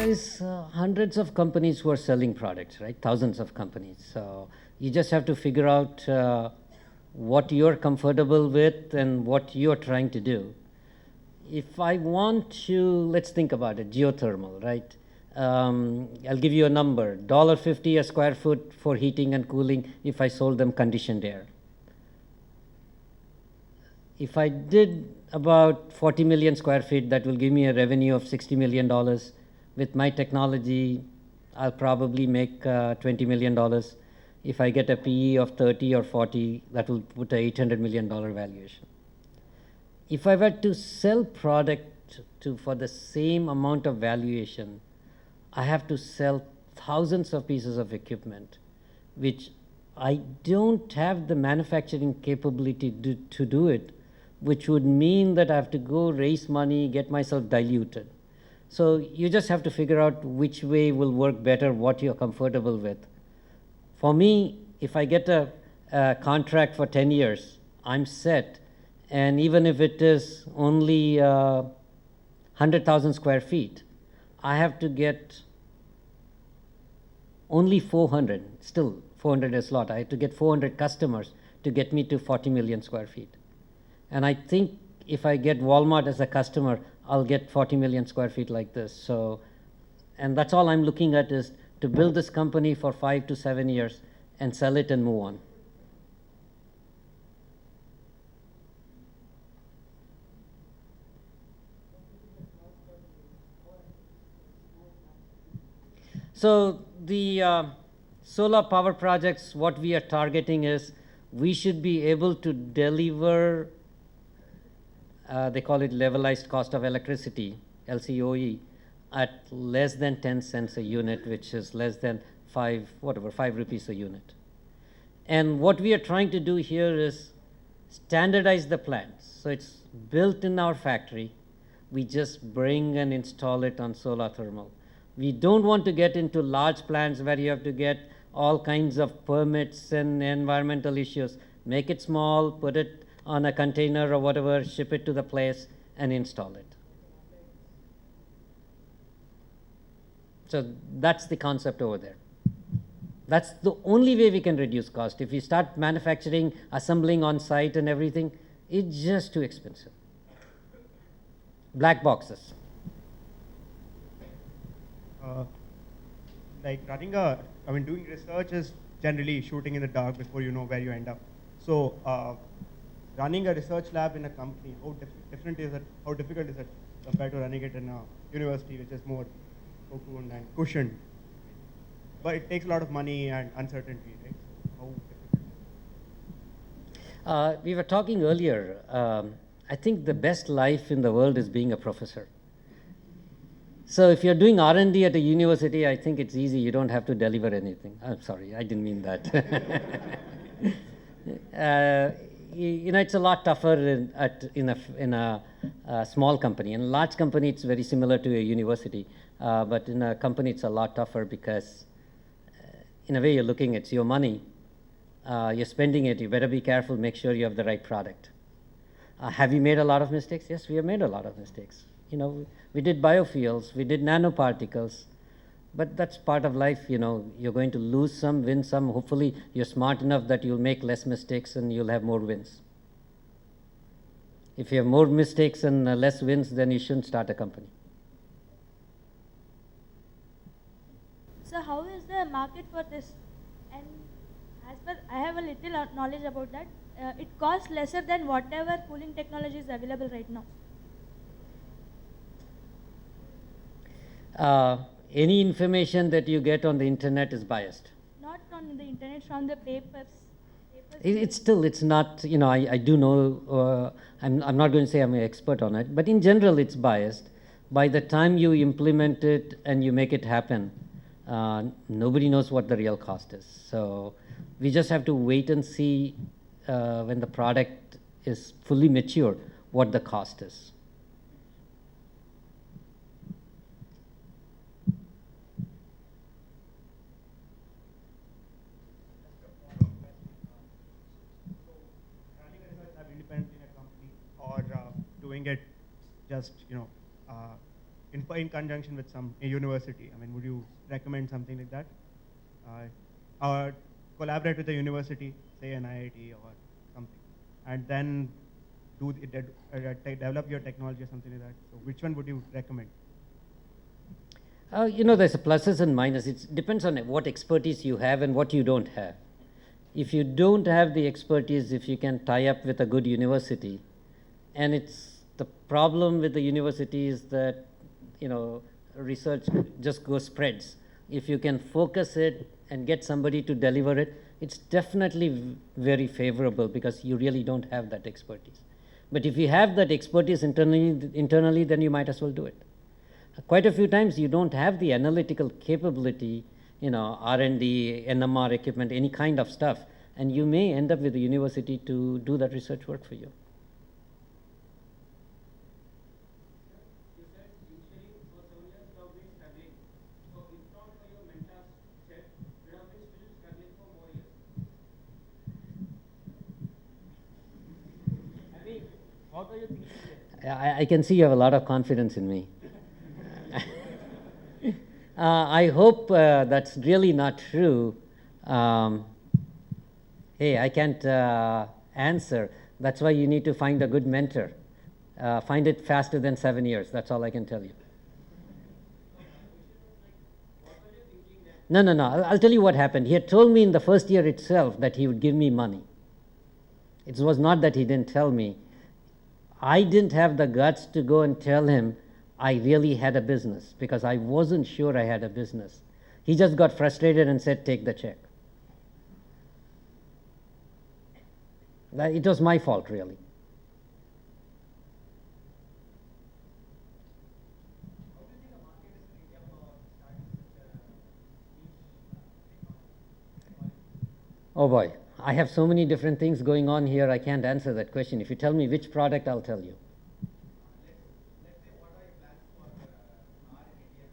is hundreds of companies who are selling products, right? Thousands of companies. So you just have to figure out what you're comfortable with and what you're trying to do. If I want to, let's think about it, geothermal, right? I'll give you a number, $1.50 a square foot for heating and cooling if I sold them conditioned air. If I did about 40 million square feet, that will give me a revenue of $60 million. With my technology, I'll probably make $20 million. If I get a PE of 30 or 40, that will put a $800 million valuation. If I were to sell product for the same amount of valuation, I have to sell thousands of pieces of equipment, which I don't have the manufacturing capability to do it, which would mean that I have to go raise money, get myself diluted. So you just have to figure out which way will work better, what you're comfortable with. For me, if I get a contract for 10 years, I'm set. And even if it is only 100,000 square feet, I have to get only 400, still 400 is a lot. I have to get 400 customers to get me to 40 million square feet. And I think if I get Walmart as a customer, I'll get 40 million square feet like this. So, and that's all I'm looking at, is to build this company for 5 to 7 years and sell it and move on. So the solar power projects, what we are targeting is we should be able to deliver, they call it levelized cost of electricity, LCOE, at less than 10 cents a unit, which is less than 5 rupees a unit. And what we are trying to do here is standardize the plants. So it's built in our factory. We just bring and install it on solar thermal. We don't want to get into large plants where you have to get all kinds of permits and environmental issues. Make it small, put it on a container or whatever, ship it to the place and install it. So that's the concept over there. That's the only way we can reduce cost. If you start manufacturing, assembling on site and everything, it's just too expensive. Black boxes. Like doing research is generally shooting in the dark before you know where you end up. So running a research lab in a company, how difficult is it compared to running it in a university, which is more cocooned and cushioned? But it takes a lot of money and uncertainty, right? How difficult? We were talking earlier, I think the best life in the world is being a professor. So if you're doing R&D at a university, I think it's easy. You don't have to deliver anything. I'm sorry, I didn't mean that. It's a lot tougher in a small company. In a large company, it's very similar to a university. But in a company, it's a lot tougher because, in a way, you're looking, it's your money. You're spending it. You better be careful. Make sure you have the right product. Have we made a lot of mistakes? Yes, we have made a lot of mistakes. We did biofuels, we did nanoparticles, but that's part of life. You're going to lose some, win some. Hopefully you're smart enough that you'll make less mistakes and you'll have more wins. If you have more mistakes and less wins, then you shouldn't start a company. So how is the market for this? And as per, I have a little knowledge about that. It costs lesser than whatever cooling technology is available right now. Any information that you get on the internet is biased. Not on the internet, from the papers. It's not, I do know, I'm not going to say I'm an expert on it, but in general it's biased. By the time you implement it and you make it happen, nobody knows what the real cost is. So we just have to wait and see when the product is fully mature, what the cost is. Doing it just in conjunction with a university? I mean, would you recommend something like that? Or collaborate with a university, say an IIT or something, and then develop your technology or something like that. So which one would you recommend? There's a pluses and minuses. It depends on what expertise you have and what you don't have. If you don't have the expertise, if you can tie up with a good university, and it's the problem with the university is that, research just spreads. If you can focus it and get somebody to deliver it, it's definitely very favorable because you really don't have that expertise. But if you have that expertise internally, then you might as well do it. Quite a few times you don't have the analytical capability, R&D, NMR equipment, any kind of stuff, and you may end up with the university to do that research work for you. You said initially for 7 years you have been struggling. So if not for your mentors said, you have been still struggling for more years. I mean, what are you thinking? I can see you have a lot of confidence in me. I hope that's really not true. Hey, I can't answer. That's why you need to find a good mentor. Find it faster than 7 years. That's all I can tell you. No. I'll tell you what happened. He had told me in the first year itself that he would give me money. It was not that he didn't tell me. I didn't have the guts to go and tell him I really had a business because I wasn't sure I had a business. He just got frustrated and said, take the check. It was my fault, really. How do you think the market is in India for starting such a niche technology? Oh boy, I have so many different things going on here, I can't answer that question. If you tell me which product, I'll tell you. Let's say, what are your plans for Thar in India?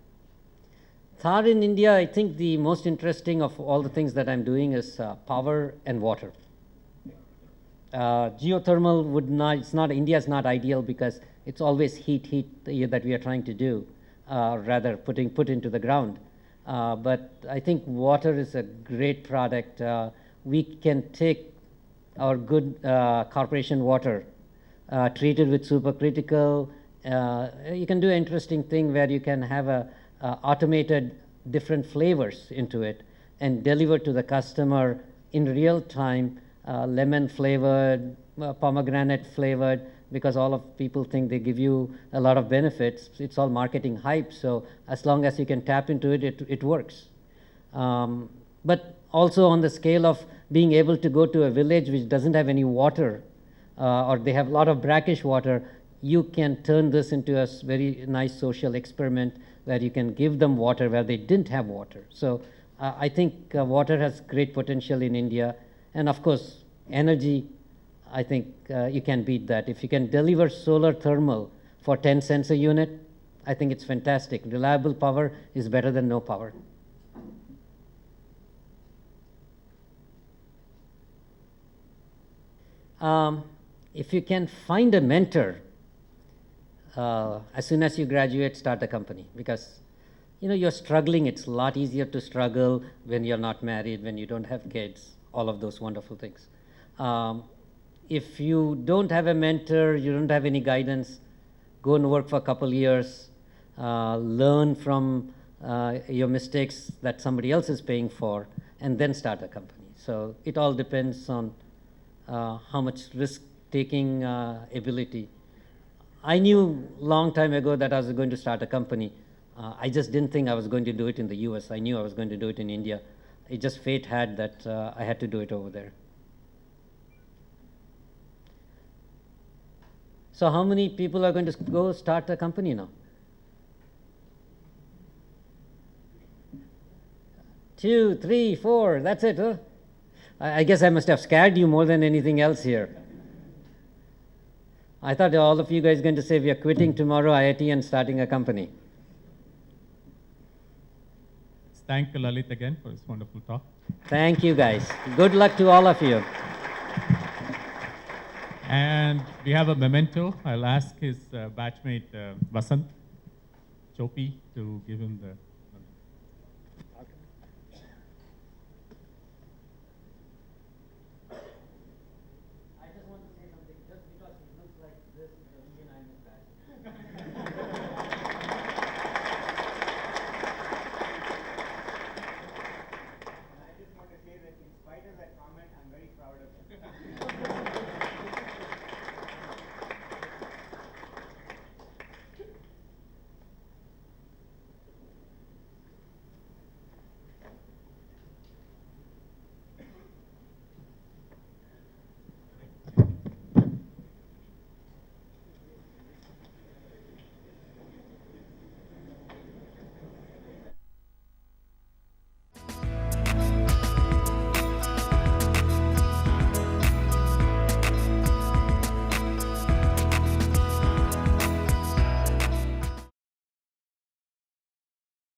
Thar in India, I think the most interesting of all the things that I'm doing is power and water. Geothermal India's not ideal because it's always heat that we are trying to do, rather put into the ground. But I think water is a great product. We can take our good corporation water, treat it with supercritical. You can do an interesting thing where you can have automated different flavors into it and deliver to the customer in real time. Lemon flavored, pomegranate flavored, because all of people think they give you a lot of benefits. It's all marketing hype, so as long as you can tap into it, it works. But also on the scale of being able to go to a village which doesn't have any water, or they have a lot of brackish water, you can turn this into a very nice social experiment where you can give them water where they didn't have water. So I think water has great potential in India. And of course, energy, I think you can beat that. If you can deliver solar thermal for 10 cents a unit, I think it's fantastic. Reliable power is better than no power. If you can find a mentor, as soon as you graduate, start a company. Because you're struggling. It's a lot easier to struggle when you're not married, when you don't have kids. All of those wonderful things. If you don't have a mentor, you don't have any guidance, go and work for a couple years, learn from your mistakes that somebody else is paying for, and then start a company. So it all depends on how much risk-taking ability. I knew a long time ago that I was going to start a company. I just didn't think I was going to do it in the US. I knew I was going to do it in India. It just fate had that I had to do it over there. So how many people are going to go start a company now? 2, 3, 4, that's it, huh? I guess I must have scared you more than anything else here. I thought all of you guys going to say we are quitting tomorrow IIT and starting a company. Thank Lalit again for his wonderful talk. Thank you, guys. Good luck to all of you. And we have a memento. I'll ask his batchmate, Vasant. Chopi to give him the